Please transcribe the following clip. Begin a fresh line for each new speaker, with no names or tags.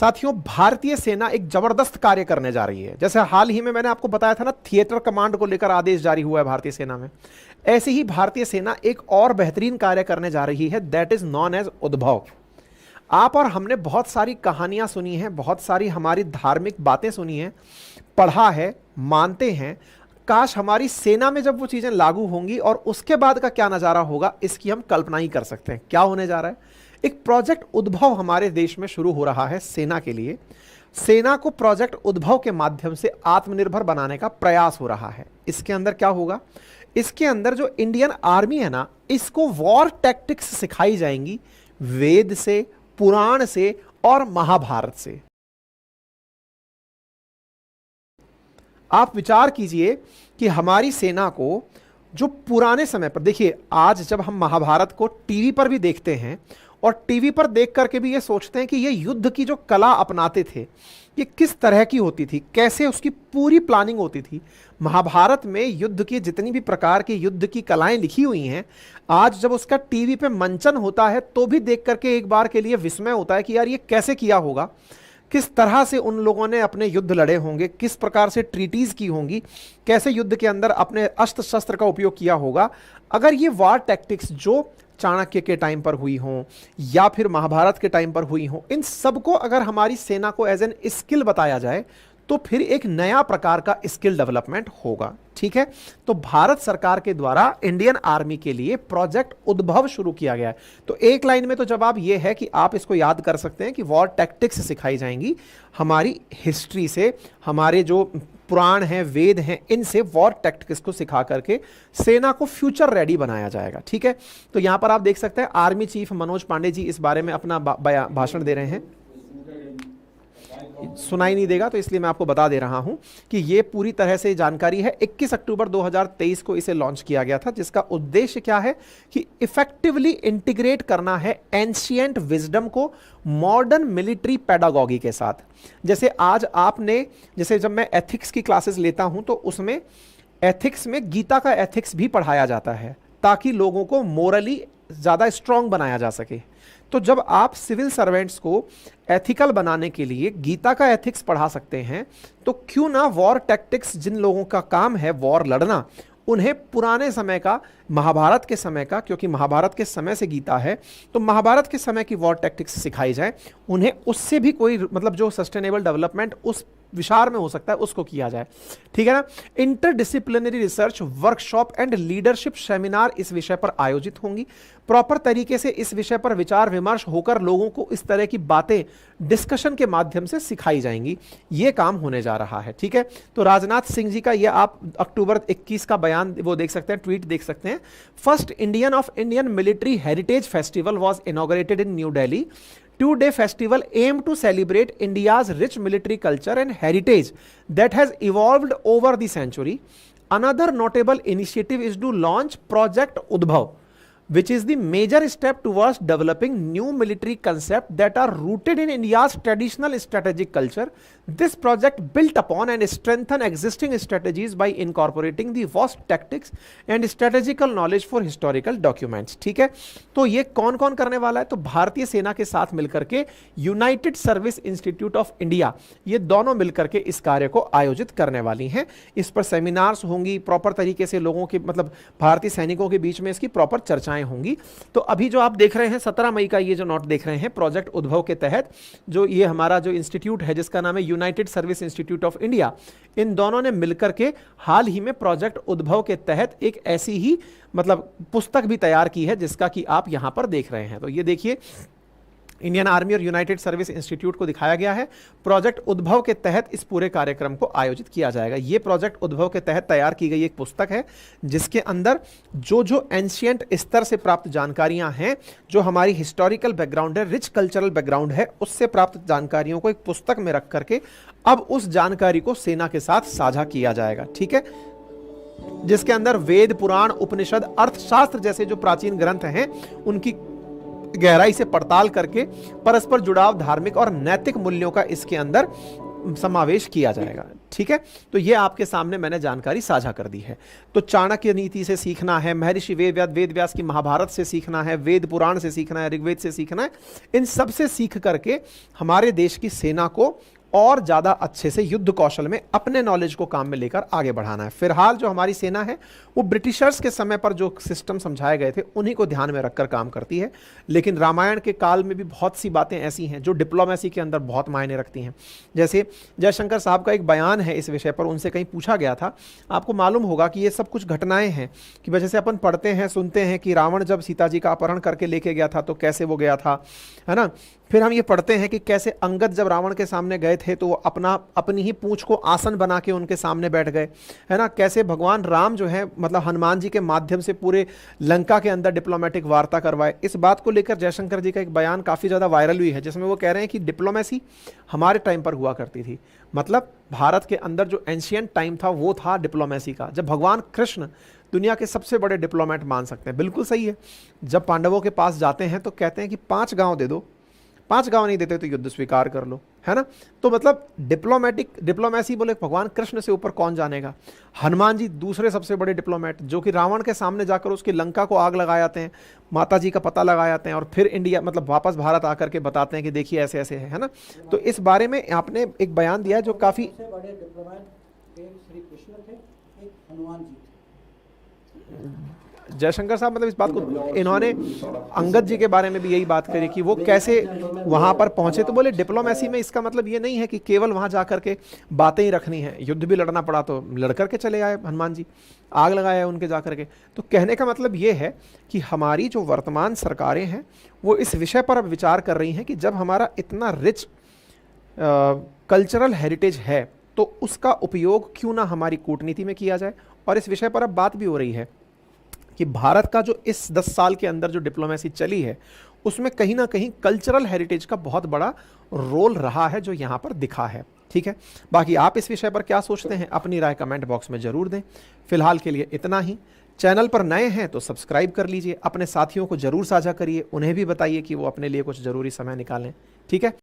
साथियों, भारतीय सेना एक जबरदस्त कार्य करने जा रही है। जैसे हाल ही में मैंने आपको बताया था ना, थिएटर कमांड को लेकर आदेश जारी हुआ है भारतीय सेना में, ऐसे ही भारतीय सेना एक और बेहतरीन कार्य करने जा रही है, दैट इज नॉन एज उद्भव। आप और हमने बहुत सारी कहानियां सुनी हैं, बहुत सारी हमारी धार्मिक बातें सुनी हैं, पढ़ा है, मानते हैं। काश हमारी सेना में जब वो चीजें लागू होंगी और उसके बाद का क्या नजारा होगा, इसकी हम कल्पना ही कर सकते हैं। क्या होने जा रहा है? एक प्रोजेक्ट उद्भव हमारे देश में शुरू हो रहा है सेना के लिए। सेना को प्रोजेक्ट उद्भव के माध्यम से आत्मनिर्भर बनाने का प्रयास हो रहा है। इसके अंदर क्या होगा? इसके अंदर जो इंडियन आर्मी है ना, इसको वॉर टैक्टिक्स सिखाई जाएंगी, वेद से, पुराण से और महाभारत से। आप विचार कीजिए कि हमारी सेना को जो पुराने समय पर, देखिए आज जब हम महाभारत को टीवी पर भी देखते हैं और टीवी पर देख करके भी ये सोचते हैं कि ये युद्ध की जो कला अपनाते थे ये किस तरह की होती थी, कैसे उसकी पूरी प्लानिंग होती थी। महाभारत में युद्ध की जितनी भी प्रकार की युद्ध की कलाएं लिखी हुई हैं, आज जब उसका टीवी पे मंचन होता है तो भी देख करके एक बार के लिए विस्मय होता है कि यार ये कैसे किया होगा, किस तरह से उन लोगों ने अपने युद्ध लड़े होंगे, किस प्रकार से ट्रीटीज की होंगी, कैसे युद्ध के अंदर अपने अस्त्र शस्त्र का उपयोग किया होगा। अगर ये वार टैक्टिक्स जो चाणक्य के टाइम पर हुई हों या फिर महाभारत के टाइम पर हुई हों, इन सबको अगर हमारी सेना को एज एन स्किल बताया जाए तो फिर एक नया प्रकार का स्किल डेवलपमेंट होगा। ठीक है, तो भारत सरकार के द्वारा इंडियन आर्मी के लिए प्रोजेक्ट उद्भव शुरू किया गया है। तो एक लाइन में तो जवाब यह है कि आप इसको याद कर सकते हैं कि वॉर टैक्टिक्स सिखाई जाएंगी हमारी हिस्ट्री से, हमारे जो पुराण हैं, वेद हैं, इनसे वॉर टैक्टिक्स को सिखा करके सेना को फ्यूचर रेडी बनाया जाएगा। ठीक है, तो यहां पर आप देख सकते हैं आर्मी चीफ मनोज पांडे जी इस बारे में अपना भाषण दे रहे हैं। सुनाई नहीं देगा तो इसलिए मैं आपको बता दे रहा हूं कि ये पूरी तरह से जानकारी है। 21 अक्टूबर 2023 को इसे लॉन्च किया गया था, जिसका उद्देश्य क्या है कि इफेक्टिवली इंटीग्रेट करना है एंशिएंट विजडम को मॉडर्न मिलिट्री पेडागॉगी के साथ। जैसे आज आपने, जैसे जब मैं एथिक्स की क्लासेस लेता हूं तो उसमें एथिक्स में गीता का एथिक्स भी पढ़ाया जाता है ताकि लोगों को मोरली ज्यादा स्ट्रांग बनाया जा सके। तो जब आप सिविल सर्वेंट्स को एथिकल बनाने के लिए गीता का एथिक्स पढ़ा सकते हैं, तो क्यों ना वॉर टैक्टिक्स, जिन लोगों का काम है वॉर लड़ना, उन्हें पुराने समय का, महाभारत के समय का, क्योंकि महाभारत के समय से गीता है, तो महाभारत के समय की वॉर टैक्टिक्स सिखाई जाए, उन्हें उससे भी कोई मतलब जो सस्टेनेबल डेवलपमेंट उस विचार में हो सकता है उसको किया जाए। ठीक है ना। Interdisciplinary research workshop and leadership seminar इस विषय पर आयोजित होंगी। प्रॉपर तरीके से इस विषय पर विचार विमर्श होकर लोगों को इस तरह की बातें डिस्कशन के माध्यम से सिखाई जाएंगी। ये काम होने जा रहा है। ठीक है, तो राजनाथ सिंह जी का ये आप अक्टूबर 21 का बयान वो देख सकते हैं, ट्वीट देख सकते हैं। First Indian military heritage festival was inaugurated in new Delhi. 2-day festival aimed to celebrate India's rich military culture and heritage that has evolved over the century. Another notable initiative is to launch Project Udbhav, which is the major step towards developing new military concepts that are rooted in India's traditional strategic culture. This project built upon and strengthened existing strategies by incorporating the vast tactics and strategical knowledge for historical documents. ठीक है, तो ये कौन कौन करने वाला है? तो भारतीय सेना के साथ मिलकर के United Service Institute of India, ये दोनों मिलकर के इस कार्य को आयोजित करने वाली हैं। इस पर सेमिनार्स होंगी, प्रॉपर तरीके से लोगों के मतलब भारतीय सैनिकों के बीच में इसकी प्रॉपर चर्चाएं होंगी। तो अभी जो आप देख रहे हैं 17 मई का ये जो नोट देख रहे हैं, प्रोजेक्ट उद्भव के तहत जो ये हमारा जो इंस्टीट्यूट है जिसका नाम है United Service Institute of India, इन दोनों ने मिलकर के हाल ही में प्रोजेक्ट उद्भव के तहत एक ऐसी ही मतलब पुस्तक भी तैयार की है जिसका कि आप यहां पर देख रहे हैं। तो ये देखिए, इंडियन आर्मी और यूनाइटेड सर्विस इंस्टीट्यूट को दिखाया गया है। प्रोजेक्ट उद्भव के तहत इस पूरे कार्यक्रम को आयोजित किया जाएगा। ये प्रोजेक्ट उद्भव के तहत तैयार की गई एक पुस्तक है जिसके अंदर जो एंशिएंट स्तर से प्राप्त जानकारियां हैं, जो हमारी हिस्टोरिकल बैकग्राउंड है, रिच कल्चरल बैकग्राउंड है, उससे प्राप्त जानकारियों को एक पुस्तक में रख करके अब उस जानकारी को सेना के साथ साझा किया जाएगा। ठीक है, जिसके अंदर वेद, पुराण, उपनिषद, अर्थशास्त्र जैसे जो प्राचीन ग्रंथ हैं उनकी गहराई से पड़ताल करके परस्पर जुड़ाव, धार्मिक और नैतिक मूल्यों का इसके अंदर समावेश किया जाएगा। ठीक है, तो ये आपके सामने मैंने जानकारी साझा कर दी है। तो चाणक्य नीति से सीखना है, महर्षि वेद व्यास की महाभारत से सीखना है, वेद पुराण से सीखना है, ऋग्वेद से सीखना है, इन सब से सीख करके हमारे देश की सेना को और ज़्यादा अच्छे से युद्ध कौशल में अपने नॉलेज को काम में लेकर आगे बढ़ाना है। फिलहाल जो हमारी सेना है वो ब्रिटिशर्स के समय पर जो सिस्टम समझाए गए थे उन्हीं को ध्यान में रखकर काम करती है, लेकिन रामायण के काल में भी बहुत सी बातें ऐसी हैं जो डिप्लोमेसी के अंदर बहुत मायने रखती हैं। जैसे जयशंकर साहब का एक बयान है इस विषय पर, उनसे कहीं पूछा गया था, आपको मालूम होगा कि ये सब कुछ घटनाएं हैं कि वजह से अपन पढ़ते हैं सुनते हैं कि रावण जब सीता जी का अपहरण करके लेके गया था तो कैसे वो गया था, है ना। फिर हम ये पढ़ते हैं कि कैसे अंगद जब रावण के सामने गए थे तो वो अपनी ही पूंछ को आसन बना के उनके सामने बैठ गए, है ना। कैसे भगवान राम जो है मतलब हनुमान जी के माध्यम से पूरे लंका के अंदर डिप्लोमेटिक वार्ता करवाए। इस बात को लेकर जयशंकर जी का एक बयान काफ़ी ज़्यादा वायरल हुई है, जिसमें वो कह रहे हैं कि डिप्लोमेसी हमारे टाइम पर हुआ करती थी, मतलब भारत के अंदर जो एंशियंट टाइम था वो था डिप्लोमेसी का, जब भगवान कृष्ण दुनिया के सबसे बड़े डिप्लोमेट मान सकते हैं। बिल्कुल सही है, जब पांडवों के पास जाते हैं तो कहते हैं कि 5 गांव दे दो, 5 गांव नहीं देते तो युद्ध स्वीकार कर लो, है ना। तो मतलब डिप्लोमेसी बोले भगवान कृष्ण से ऊपर कौन जानेगा। हनुमान जी दूसरे सबसे बड़े डिप्लोमेट, जो कि रावण के सामने जाकर उसकी लंका को आग लगा आते हैं, माता जी का पता लगा आते हैं और फिर इंडिया मतलब वापस भारत आकर के बताते हैं कि देखिए ऐसे ऐसे है ना। तो इस बारे में आपने एक बयान दिया है जो काफी
बड़े डिप्लोमेट एक श्री कृष्ण थे, एक हनुमान जी थे।
जयशंकर साहब मतलब इस बात को इन्होंने अंगद जी के बारे में भी यही बात करी कि वो कैसे वहां पर पहुंचे, तो बोले डिप्लोमेसी में इसका मतलब ये नहीं है कि केवल वहां जाकर के बातें ही रखनी है, युद्ध भी लड़ना पड़ा तो लड़कर के चले आए हनुमान जी, आग लगाया उनके जाकर के। तो कहने का मतलब ये है कि हमारी जो वर्तमान सरकारें हैं वो इस विषय पर अब विचार कर रही हैं कि जब हमारा इतना रिच कल्चरल हेरिटेज है तो उसका उपयोग क्यों ना हमारी कूटनीति में किया जाए। और इस विषय पर अब बात भी हो रही है कि भारत का जो इस 10 साल के अंदर जो डिप्लोमेसी चली है उसमें कहीं ना कहीं कल्चरल हेरिटेज का बहुत बड़ा रोल रहा है जो यहाँ पर दिखा है। ठीक है, बाकी आप इस विषय पर क्या सोचते हैं अपनी राय कमेंट बॉक्स में जरूर दें। फिलहाल के लिए इतना ही। चैनल पर नए हैं तो सब्सक्राइब कर लीजिए, अपने साथियों को जरूर साझा करिए, उन्हें भी बताइए कि वो अपने लिए कुछ जरूरी समय निकालें। ठीक है।